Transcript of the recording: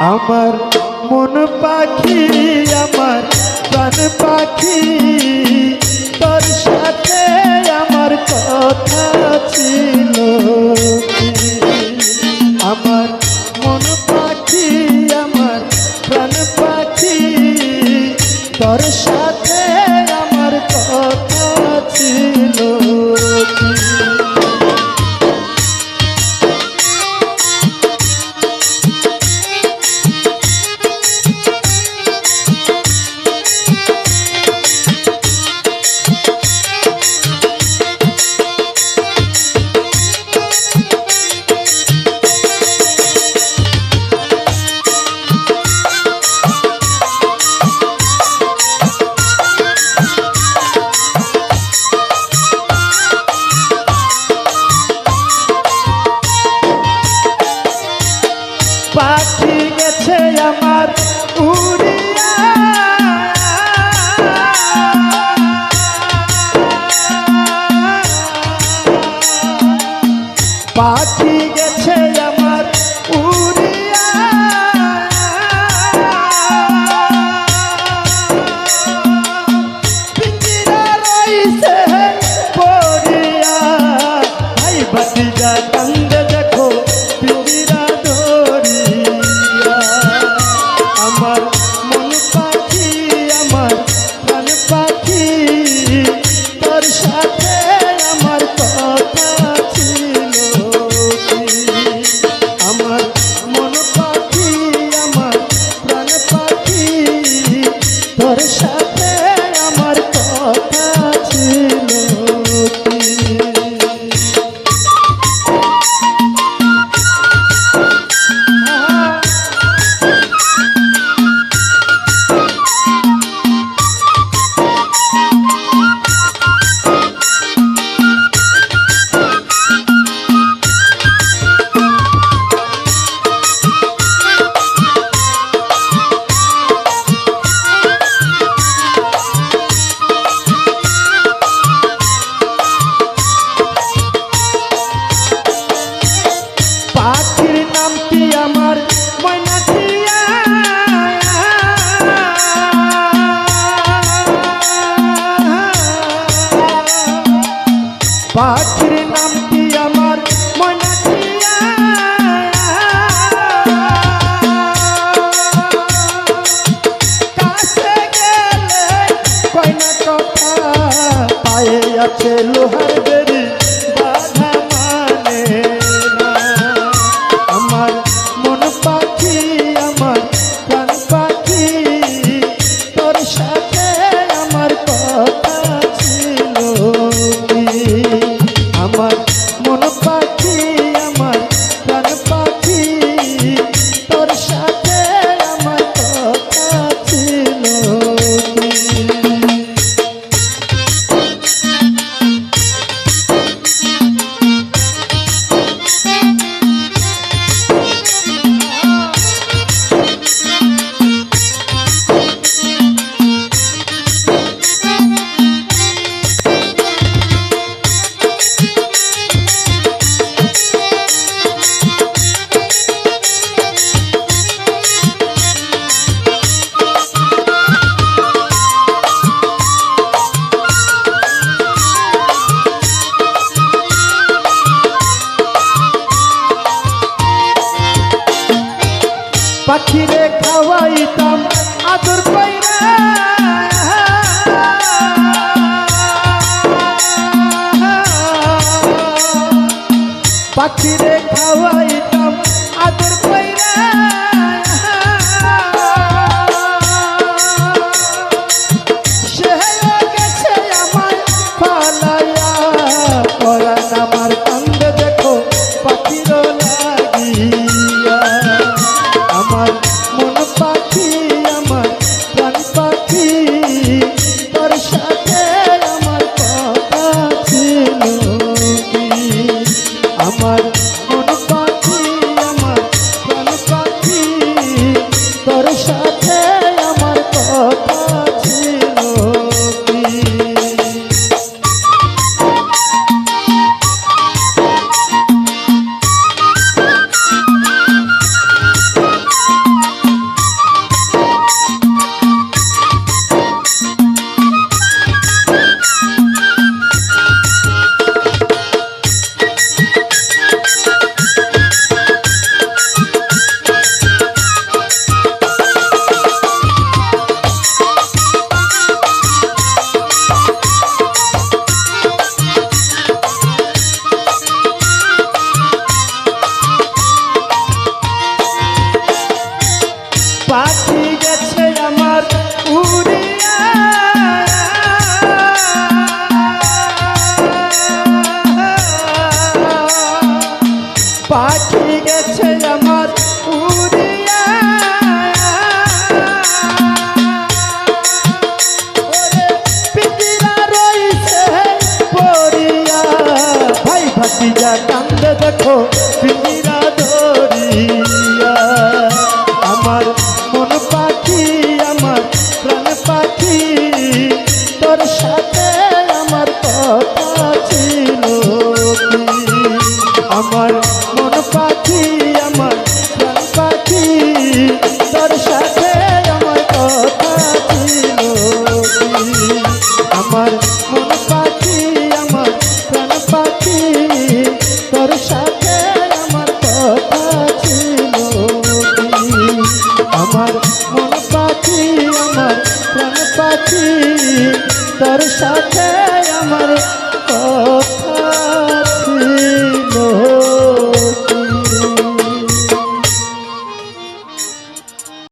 আমার মন পাখি আমার প্রাণ পাখি তোর সাথে আমার কথা ছিল আমার মন পাখি আমার প্রাণ পাখি তোর সাথে আমার কথা ছিল পাখি গেছে আমার উড়িয়া পাখি গেছে আমার উড়িয়া পিঞ্জিরা রইছে পড়িয়া ভাই ভাতিজা কান্দে দেখো পিঞ্জিরা আমার মন পাখি আমার প্রাণ পাখি তোর সাথে আমার কথা ছিল আমার মন পাখি আমার প্রাণ পাখি তোর সাথে আমার কথা ছিল পাখির নাম কি আমার ময়নাঠিয়া পাখির নাম কি আমার ময়নাঠিয়া কাছে গেলে কয়না কথা পায়ে আছে লোহার বেরি বাধা মানে আমার মন পাখি আমার প্রাণ পাখি তোর সাথে আমার কথা ছিল আমার মন পাখি আমার প্রাণ পাখি তোর সাথে আমার কথা ছিল পাখিরে খাওয়াইতাম আদর কইরা পাখিরে খাওয়াইতাম আদর কইরা সে গেছে আমার ফালাইয়া পরাণ আমার কান্দে দেখো পাখির লাগিয়া আমার মন পাখি আমার প্রাণ পাখি তোর সাথে আমার কথা ছিল আমার মন পাখি আমার প্রাণ পাখি আমার মন পাখি আমার প্রাণ পাখি তোর সাথে আমার কথা ছিল কি? আমার মন পাখি আমার প্রাণ পাখি তোর সাথে আমার কথা ছিল কি? আমার মন পাখি আমার প্রাণ পাখি তোর সাথে আমার কথা